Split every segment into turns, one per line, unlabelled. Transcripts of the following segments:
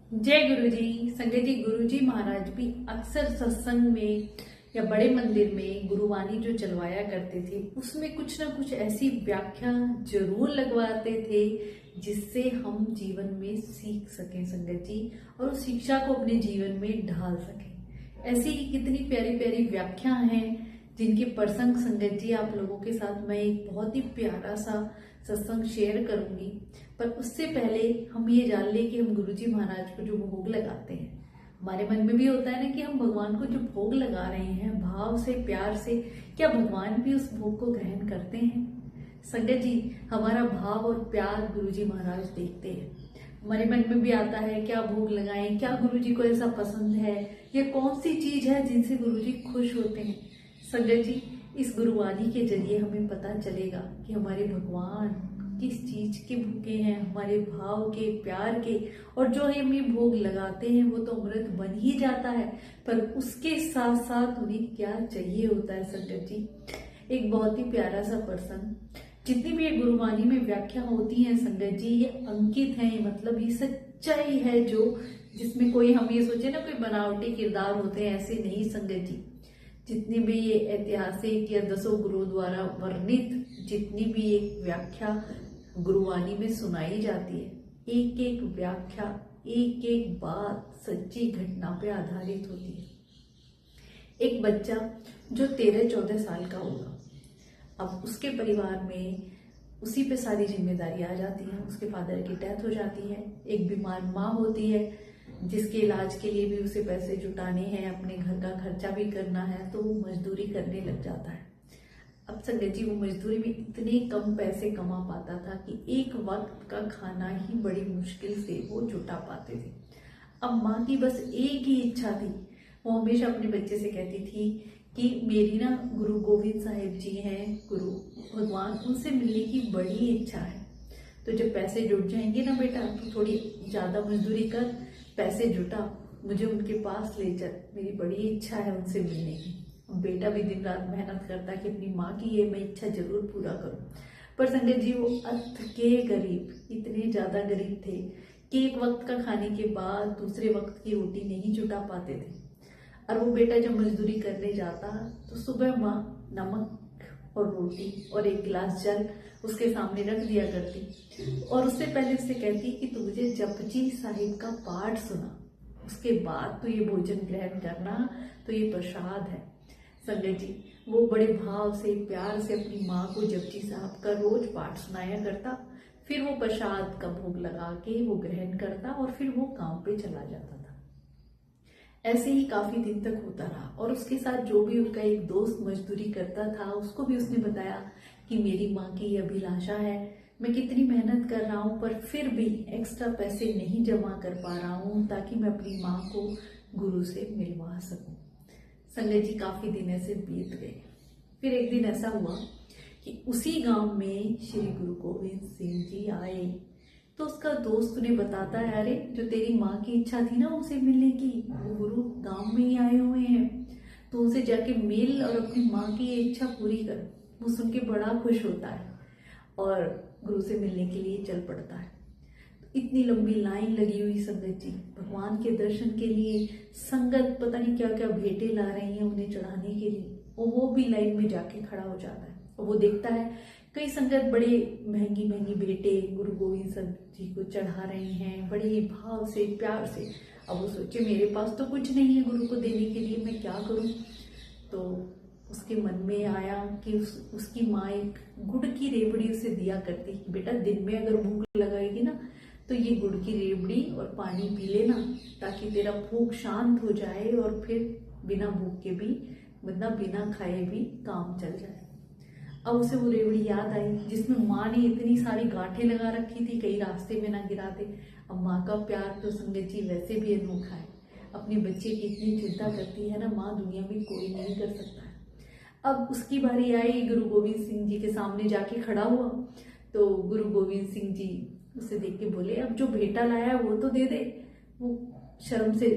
जय गुरु जी। संगत जी, गुरु जी महाराज भी अक्सर सत्संग में या बड़े मंदिर में गुरुवाणी जो चलवाया करते थे उसमें कुछ ना कुछ ऐसी व्याख्या जरूर लगवाते थे जिससे हम जीवन में सीख सकें संगत जी, और उस शिक्षा को अपने जीवन में ढाल सकें। ऐसी ही कितनी प्यारी प्यारी व्याख्या हैं जिनके प्रसंग संगत जी आप लोगों के साथ मैं एक बहुत ही प्यारा सा सत्संग शेयर करूंगी। पर उससे पहले हम ये जान ले कि हम गुरुजी महाराज को जो भोग लगाते हैं, हमारे मन में भी होता है ना कि हम भगवान को जो भोग लगा रहे हैं भाव से प्यार से, क्या भगवान भी उस भोग को ग्रहण करते हैं? संगत जी, हमारा भाव और प्यार गुरुजी महाराज देखते हैं। हमारे मन में भी आता है क्या भोग लगाएं, क्या गुरुजी को ऐसा पसंद है, ये कौन सी चीज है जिनसे गुरुजी खुश होते हैं। संगत जी, इस गुरुवाणी के जरिए हमें पता चलेगा कि हमारे भगवान किस चीज के भूखे हैं, हमारे भाव के, प्यार के। और जो हम ये भोग लगाते हैं वो तो अमृत बन ही जाता है, पर उसके साथ साथ उन्हें क्या चाहिए होता है। संगत जी, एक बहुत ही प्यारा सा प्रसंग, जितनी भी ये गुरुवाणी में व्याख्या होती है संगत जी, ये अंकित है, मतलब ये सच्चाई है, जो जिसमें कोई हम ये सोचे ना कोई बनावटी किरदार होते हैं, ऐसे नहीं संगत जी। जितनी भी ये ऐतिहासिक या दसों गुरुओं द्वारा वर्णित जितनी भी एक व्याख्या गुरुवाणी में सुनाई जाती है, एक एक व्याख्या, एक एक बात सच्ची घटना पे आधारित होती है। एक बच्चा जो 13-14 साल का होगा, अब उसके परिवार में उसी पे सारी जिम्मेदारी आ जाती है। उसके फादर की डेथ हो जाती है, एक बीमार माँ होती है जिसके इलाज के लिए भी उसे पैसे जुटाने हैं, अपने घर का खर्चा भी करना है, तो वो मजदूरी करने लग जाता है। अब संगत जी, वो मजदूरी में इतने कम पैसे कमा पाता था कि एक वक्त का खाना ही बड़ी मुश्किल से वो जुटा पाते थे। अब माँ की बस एक ही इच्छा थी, वो हमेशा अपने बच्चे से कहती थी कि मेरी ना गुरु गोविंद साहिब जी हैं, गुरु भगवान, उनसे मिलने की बड़ी इच्छा है। तो जब पैसे जुट जाएंगे ना बेटा, तो थोड़ी ज्यादा मजदूरी कर, पैसे जुटा, मुझे उनके पास ले चल, मेरी बड़ी इच्छा है उनसे मिलने की। बेटा भी दिन रात मेहनत करता कि अपनी माँ की ये मैं इच्छा जरूर पूरा करूं। पर संगत जी, वो अत के गरीब, इतने ज्यादा गरीब थे कि एक वक्त का खाने के बाद दूसरे वक्त की रोटी नहीं जुटा पाते थे। और वो बेटा जब मजदूरी करने जाता तो सुबह माँ नमक और रोटी और एक गिलास जल उसके सामने रख दिया करती, और उससे पहले उससे कहती कि तू मुझे जपजी साहिब का पाठ सुना, उसके बाद तो ये भोजन ग्रहण करना, तो ये प्रसाद है। संगत जी, वो बड़े भाव से प्यार से अपनी माँ को जपजी साहब का रोज पाठ सुनाया करता, फिर वो प्रसाद का भोग लगा के वो ग्रहण करता और फिर वो काम पे चला जाता था। ऐसे ही काफी दिन तक होता रहा, और उसके साथ जो भी उनका एक दोस्त मजदूरी करता था उसको भी उसने बताया कि मेरी माँ की ये अभिलाषा है, मैं कितनी मेहनत कर रहा हूँ पर फिर भी एक्स्ट्रा पैसे नहीं जमा कर पा रहा हूँ ताकि मैं अपनी माँ को गुरु से मिलवा सकूं। संगत जी, काफी दिन ऐसे बीत गए। फिर एक दिन ऐसा हुआ कि उसी गांव में श्री गुरु गोविंद सिंह जी आए, तो उसका दोस्त उन्हें बताता है, अरे जो तेरी माँ की इच्छा थी ना उनसे मिलने की, वो गुरु गांव में ही आए हुए हैं, तो उनसे जाके मिल और अपनी माँ की ये इच्छा पूरी कर। वो सुन के बड़ा खुश होता है और गुरु से मिलने के लिए चल पड़ता है। इतनी लंबी लाइन लगी हुई संगत जी, भगवान के दर्शन के लिए संगत पता नहीं क्या क्या भेंटे ला रही है उन्हें चढ़ाने के लिए, और वो भी लाइन में जाके खड़ा हो जाता है। और वो देखता है कई संगत बड़े महंगी महंगी भेंटे गुरु गोविंद सिंह जी को चढ़ा रहे हैं, बड़े ही भाव से प्यार से। अब वो सोचे मेरे पास तो कुछ नहीं है गुरु को देने के लिए, मैं क्या करूं। तो उसके मन में आया कि उसकी माँ एक गुड़ की रेवड़ी उसे दिया करती कि बेटा दिन में अगर भूख लगाएगी ना तो ये गुड़ की रेवड़ी और पानी पी लेना, ताकि तेरा भूख शांत हो जाए और फिर बिना भूख के भी, मतलब बिना खाए भी काम चल जाए। अब उसे वो रेवड़ी याद आई जिसमें माँ ने इतनी सारी गांठें लगा रखी थी, कहीं रास्ते में ना गिरा दे। अब माँ का प्यार तो संगत जी वैसे भी अनोखा है, अपने बच्चे की इतनी चिंता करती है ना माँ, दुनिया में कोई नहीं कर सकता है। अब उसकी बारी आई, गुरु गोविंद सिंह जी के सामने जाके खड़ा हुआ, तो गुरु गोविंद सिंह जी उसे देख के बोले, अब जो भेंटा लाया है वो तो दे दे। वो शर्म से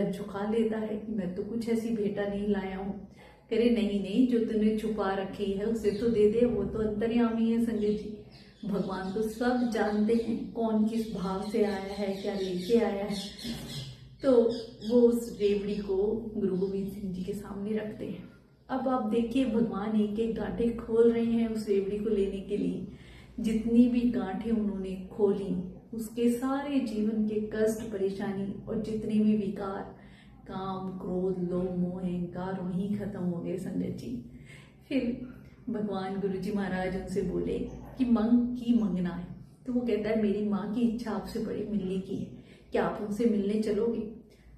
झुका लेता है कि मैं तो कुछ ऐसी भेंटा नहीं लाया हूँ। कह रहे नहीं नहीं, जो तूने छुपा रखी है उसे तो दे दे, वो तो अंतर्यामी है संजय जी। भगवान तो सब जानते हैं कौन किस भाव से आया है, क्या लेके आया है। तो वो उस रेवड़ी को गुरु गोविंद सिंह जी के सामने रखते हैं। अब आप देखिए भगवान एक एक गांठें खोल रहे हैं उस रेवड़ी को लेने के लिए। जितनी भी गांठें उन्होंने खोली उसके सारे जीवन के कष्ट, परेशानी और जितने भी विकार, काम, क्रोध, लोभ, मोह, अहंकार वहीं खत्म हो गए संगत जी। फिर भगवान गुरु जी महाराज उनसे बोले कि मंगना है। तो वो कहता है मेरी माँ की इच्छा आपसे बड़ी मिलने की है, क्या आप उनसे मिलने चलोगे?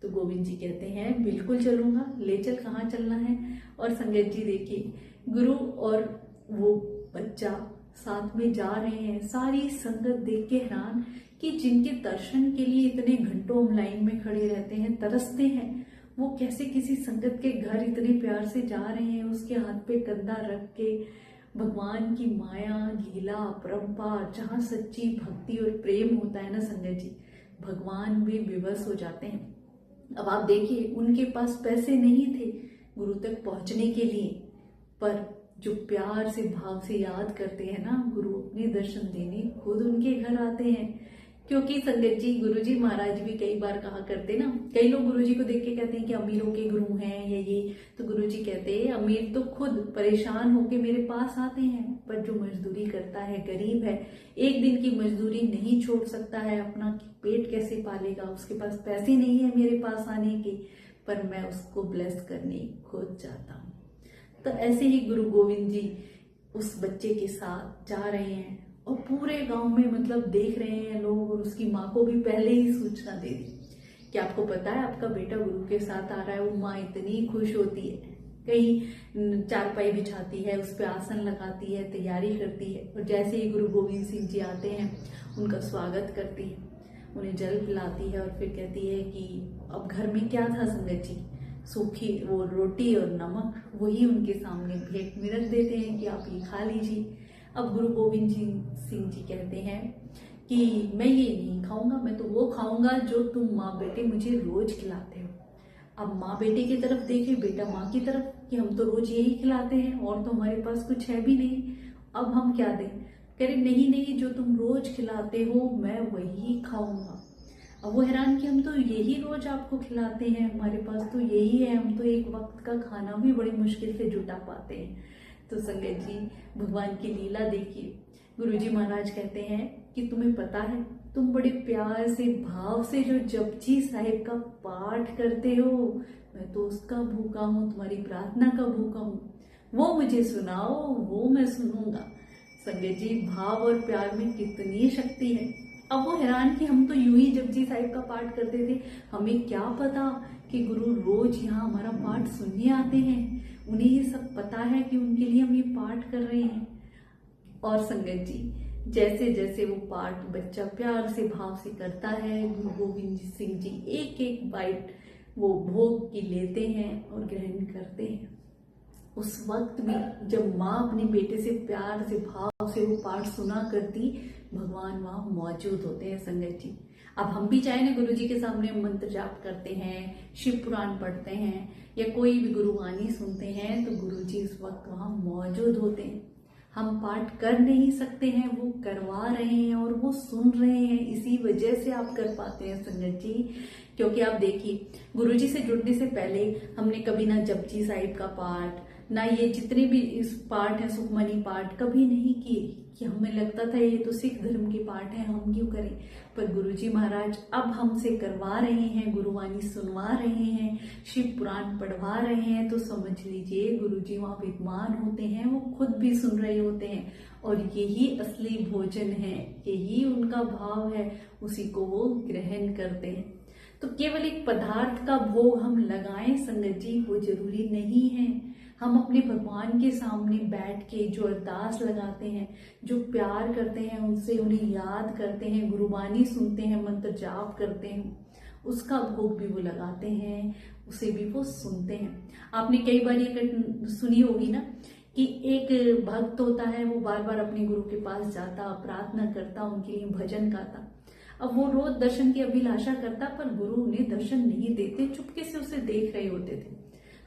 तो गोविंद जी कहते हैं बिल्कुल चलूंगा, ले चल, कहाँ चलना है। और संगत जी देखिए गुरु और वो बच्चा साथ में जा रहे हैं। सारी संगत देख के हैरान कि जिनके दर्शन के लिए इतने घंटों हम लाइन में खड़े रहते हैं, तरसते हैं, वो कैसे किसी संगत के घर इतने प्यार से जा रहे हैं। उसके हाथ पे कंधा रख के भगवान की माया, लीला, अपरंपार, जहाँ सच्ची भक्ति और प्रेम होता है ना संगत जी, भगवान भी विवश हो जाते हैं। अब आप देखिए उनके पास पैसे नहीं थे गुरु तक पहुंचने के लिए, पर जो प्यार से भाव से याद करते हैं ना, गुरु अपने दर्शन देने खुद उनके घर आते हैं। क्योंकि संगत जी गुरु जी महाराज भी कई बार कहा करते ना, कई लोग गुरु जी को देख के कहते हैं कि अमीरों के गुरु हैं या ये, तो गुरु जी कहते हैं अमीर तो खुद परेशान होके मेरे पास आते हैं, पर जो मजदूरी करता है, गरीब है, एक दिन की मजदूरी नहीं छोड़ सकता है, अपना पेट कैसे पालेगा, उसके पास पैसे नहीं है मेरे पास आने के, पर मैं उसको ब्लेस करने खुद जाता हूँ। तो ऐसे ही गुरु गोविंद जी उस बच्चे के साथ जा रहे हैं और पूरे गांव में मतलब देख रहे हैं लोग, और उसकी माँ को भी पहले ही सूचना दे दी कि आपको पता है आपका बेटा गुरु के साथ आ रहा है। वो माँ इतनी खुश होती है, कहीं चारपाई बिछाती है, उस पर आसन लगाती है, तैयारी करती है, और जैसे ही गुरु गोविंद सिंह जी आते हैं उनका स्वागत करती है, उन्हें जल पिलाती है और फिर कहती है कि अब घर में क्या था संगत जी, सूखी वो रोटी और नमक, वही उनके सामने भेंट में रख देते हैं कि आप ये खा लीजिए। अब गुरु गोविंद सिंह जी कहते हैं कि मैं ये नहीं खाऊंगा, मैं तो वो खाऊंगा जो तुम माँ बेटे मुझे रोज खिलाते हो। अब माँ बेटे की तरफ देखे, बेटा माँ की तरफ, कि हम तो रोज यही खिलाते हैं और तो हमारे पास कुछ है भी नहीं, अब हम क्या दें? कह रहे नहीं नहीं, जो तुम रोज खिलाते हो मैं वही खाऊंगा। अब वो हैरान कि हम तो यही रोज आपको खिलाते हैं, हमारे पास तो यही है, हम तो एक वक्त का खाना भी बड़ी मुश्किल से जुटा पाते हैं। तो संगत जी भगवान की लीला देखिए। गुरुजी महाराज कहते हैं कि तुम्हें पता है, तुम बड़े प्यार से, भाव से जो जपजी साहिब का पाठ करते हो, मैं तो उसका भूखा हूँ, तुम्हारी प्रार्थना का भूखा हूँ, वो मुझे सुनाओ, वो मैं सुनूंगा। संगत जी भाव और प्यार में कितनी शक्ति है। अब वो हैरान कि हम तो यूं ही जपजी साहिब का पाठ करते थे, हमें क्या पता कि गुरु रोज यहाँ हमारा पाठ सुनने आते हैं, उन्हें ये सब पता है कि उनके लिए हम ये पाठ कर रहे हैं। और संगत जी जैसे जैसे वो पाठ बच्चा प्यार से, भाव से करता है, गुरु गोविंद सिंह जी एक एक बाइट वो भोग की लेते हैं और ग्रहण करते हैं। उस वक्त भी जब माँ अपने बेटे से प्यार से, भाव से वो पाठ सुना करती, भगवान वहां मौजूद होते हैं संगत जी। अब हम भी चाहे ना गुरु जी के सामने मंत्र जाप करते हैं, शिव पुराण पढ़ते हैं या कोई भी गुरुवाणी सुनते हैं, तो गुरु जी इस वक्त वहां मौजूद होते हैं। हम पाठ कर नहीं सकते हैं, वो करवा रहे हैं और वो सुन रहे हैं, इसी वजह से आप कर पाते हैं संगत जी। क्योंकि आप देखिए गुरुजी से जुड़ने से पहले हमने कभी ना जपजी साहिब का पाठ, ना ये जितने भी इस पाठ है, सुखमनी पाठ कभी नहीं किए, कि हमें लगता था ये तो सिख धर्म के पाठ है, हम क्यों करें। पर गुरुजी महाराज अब हमसे करवा रहे हैं, गुरुवाणी सुनवा रहे हैं, शिव पुराण पढ़वा रहे हैं, तो समझ लीजिए गुरुजी वहां विद्यमान होते हैं, वो खुद भी सुन रहे होते हैं, और यही असली भोजन है, यही उनका भाव है, उसी को वो ग्रहण करते हैं। तो केवल एक पदार्थ का भोग हम लगाएं संगत जी, वो जरूरी नहीं है। हम अपने भगवान के सामने बैठ के जो अरदास लगाते हैं, जो प्यार करते हैं उनसे, उन्हें याद करते हैं, गुरुवाणी सुनते हैं, मंत्र जाप करते हैं, उसका भोग भी वो लगाते हैं, उसे भी वो सुनते हैं। आपने कई बार ये सुनी होगी ना कि एक भक्त होता है, वो बार बार अपने गुरु के पास जाता, प्रार्थना करता, उनके लिए भजन गाता। अब वो रोज दर्शन की अभिलाषा करता, पर गुरु उन्हें दर्शन नहीं देते, चुपके से उसे देख रहे होते थे।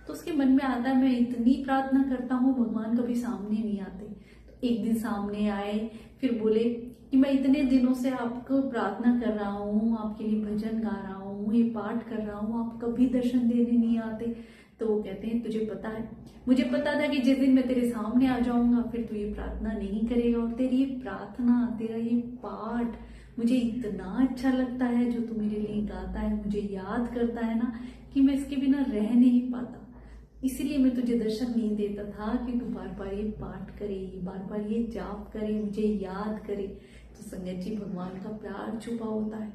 तो उसके मन में आता है मैं इतनी प्रार्थना करता हूँ, भगवान कभी सामने नहीं आते। तो एक दिन सामने आए, फिर बोले कि मैं इतने दिनों से आपको प्रार्थना कर रहा हूँ, आपके लिए भजन गा रहा हूँ, ये पाठ कर रहा हूँ, आप कभी दर्शन देने नहीं आते। तो वो कहते हैं तुझे पता है, मुझे पता था कि जिस दिन मैं तेरे सामने आ जाऊंगा फिर तू ये प्रार्थना नहीं करेगा, और तेरी ये प्रार्थना, तेरा ये पाठ मुझे इतना अच्छा लगता है जो तू मेरे लिए गाता है, मुझे याद करता है ना, कि मैं इसके बिना रह नहीं पाता। इसीलिए मैं तुझे दर्शन नहीं देता था कि तू बार बार ये पाठ करे, बार बार ये जाप करे, मुझे याद करे। तो संगत जी, भगवान का प्यार छुपा होता है।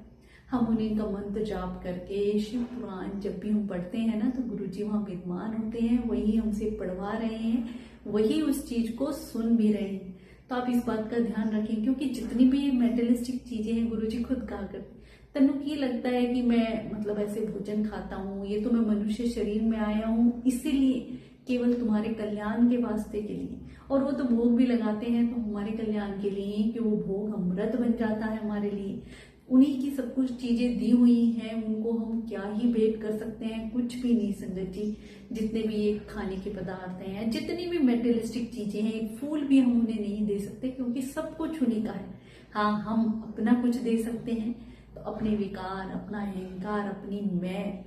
हम उन्हीं का मंत्र जाप करके शिव पुराण जब भी हम पढ़ते हैं ना, तो गुरुजी वहाँ विद्यमान होते हैं, वही हमसे पढ़वा रहे हैं, वही उस चीज को सुन भी रहे हैं। तो आप इस बात का ध्यान रखें, क्योंकि जितनी भी मेटेरियलिस्टिक चीजें हैं गुरुजी खुद कहा करते, तनु की लगता है कि मैं मतलब ऐसे भोजन खाता हूँ, ये तो मैं मनुष्य शरीर में आया हूँ इसीलिए, केवल तुम्हारे कल्याण के वास्ते के लिए। और वो तो भोग भी लगाते हैं तो हमारे कल्याण के लिए, कि वो भोग अमृत बन जाता है हमारे लिए। उन्हीं की सब कुछ चीजें दी हुई हैं, उनको हम क्या ही भेंट कर सकते हैं, कुछ भी नहीं संगत जी। जितने भी ये खाने के पदार्थ हैं, जितनी भी मेटेरियलिस्टिक चीजें हैं, एक फूल भी हम उन्हें नहीं दे सकते, क्योंकि सब कुछ उन्हीं का है। हाँ, हम अपना कुछ दे सकते हैं, तो अपने विकार, अपना अहंकार, अपनी मैं,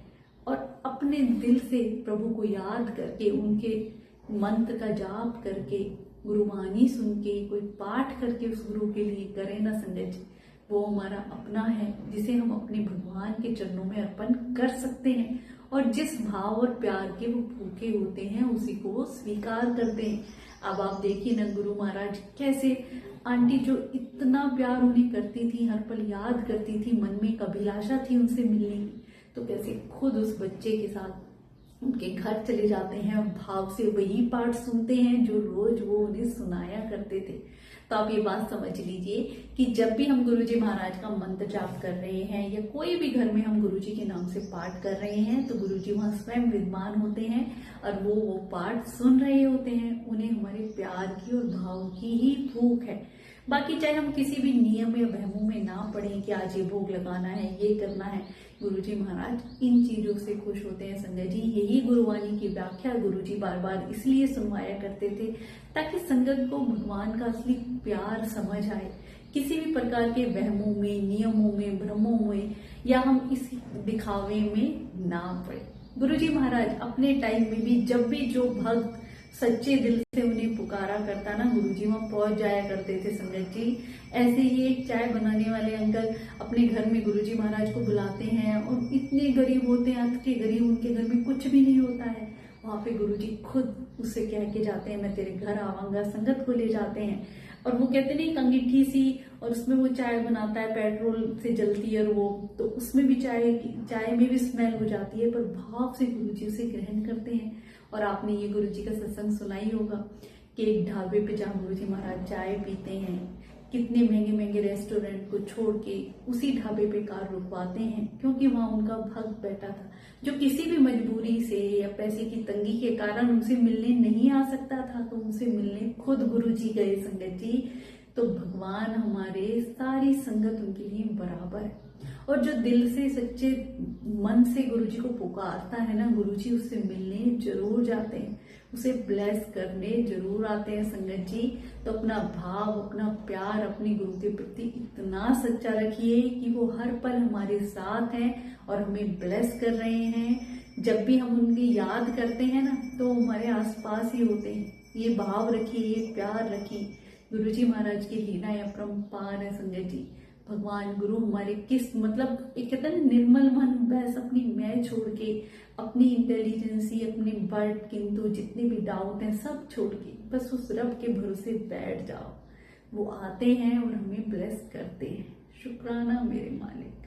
और अपने दिल से प्रभु को याद करके, उनके मंत्र का जाप करके, गुरुवाणी सुन के, कोई पाठ करके उस गुरु के लिए करें ना संगत जी, वो हमारा अपना है, जिसे हम अपने भगवान के चरणों में अर्पण कर सकते हैं। और जिस भाव और प्यार के वो भूखे होते हैं उसी को वो स्वीकार करते हैं। अब आप देखिए ना, गुरु महाराज कैसे, आंटी जो इतना प्यार उन्हें करती थी, हर पल याद करती थी, मन में एक अभिलाषा थी उनसे मिलने की, तो कैसे खुद उस बच्चे के साथ उनके घर चले जाते हैं और भाव से वही पाठ सुनते हैं जो रोज वो उन्हें सुनाया करते थे। तो आप ये बात समझ लीजिए कि जब भी हम गुरुजी महाराज का मंत्र जाप कर रहे हैं, या कोई भी घर में हम गुरुजी के नाम से पाठ कर रहे हैं, तो गुरुजी वहां स्वयं विद्यमान होते हैं और वो पाठ सुन रहे होते हैं। उन्हें हमारे प्यार की और भाव की ही भूख है। बाकी चाहे हम किसी भी नियम या वहमों में ना पड़े कि आज ये भोग लगाना है, ये करना है, गुरुजी महाराज इन चीजों से खुश होते हैं संगत जी। यही गुरुवाणी की व्याख्या गुरुजी बार बार इसलिए सुनवाया करते थे, ताकि संगत को भगवान का असली प्यार समझ आए। किसी भी प्रकार के वहमों में, नियमों में, भ्रमों में, या हम इस दिखावे में ना पड़े। गुरुजी महाराज अपने टाइम में भी जब भी जो भक्त सच्चे दिल से उन्हें पुकारा करता ना, गुरुजी वहां पहुंच जाया करते थे संगत जी। ऐसे ही एक चाय बनाने वाले अंकल अपने घर में गुरुजी महाराज को बुलाते हैं, और इतने गरीब होते हैं, अत के गरीब, उनके घर में कुछ भी नहीं होता है, वहां पे गुरुजी खुद उससे कह के जाते हैं मैं तेरे घर आवांगा, संगत को ले जाते हैं। और वो कहते नहीं, एक अंगीठी सी, और उसमें वो चाय बनाता है, पेट्रोल से जलती है, और वो तो उसमें भी चाय में भी स्मेल हो जाती है, पर भाव से गुरुजी उसे ग्रहण करते हैं। और आपने ये गुरुजी का सत्संग सुना ही होगा कि एक ढाबे पे जहाँ गुरुजी महाराज चाय पीते हैं, कितने महंगे महंगे रेस्टोरेंट को छोड़ के उसी ढाबे पे कार रुकवाते हैं, क्योंकि वहां उनका भक्त बैठा था, जो किसी भी मजबूरी से या पैसे की तंगी के कारण उनसे मिलने नहीं आ सकता था, तो उनसे मिलने खुद गुरुजी गए संगत जी। तो भगवान हमारे, सारी संगत उनके लिए बराबर है। और जो दिल से, सच्चे मन से गुरुजी को पुकारता है ना, गुरुजी उससे मिलने जरूर जाते हैं, उसे ब्लेस करने जरूर आते हैं संगत जी। तो अपना भाव, अपना प्यार अपने गुरु के प्रति इतना सच्चा रखिए कि वो हर पल हमारे साथ हैं और हमें ब्लेस कर रहे हैं। जब भी हम उनकी याद करते हैं ना, तो हमारे आसपास ही होते हैं। ये भाव रखिए, ये प्यार रखिए। गुरुजी महाराज की लीला या परम्पार है संगत जी। भगवान गुरु हमारे किस, मतलब एक कहते हैं निर्मल मन, बस अपनी मैं छोड़ के, अपनी इंटेलिजेंसी, अपने बट किंतु जितने भी डाउट हैं सब छोड़ के बस उस रब के भरोसे बैठ जाओ। वो आते हैं और हमें ब्लेस करते हैं। शुक्राना मेरे मालिक।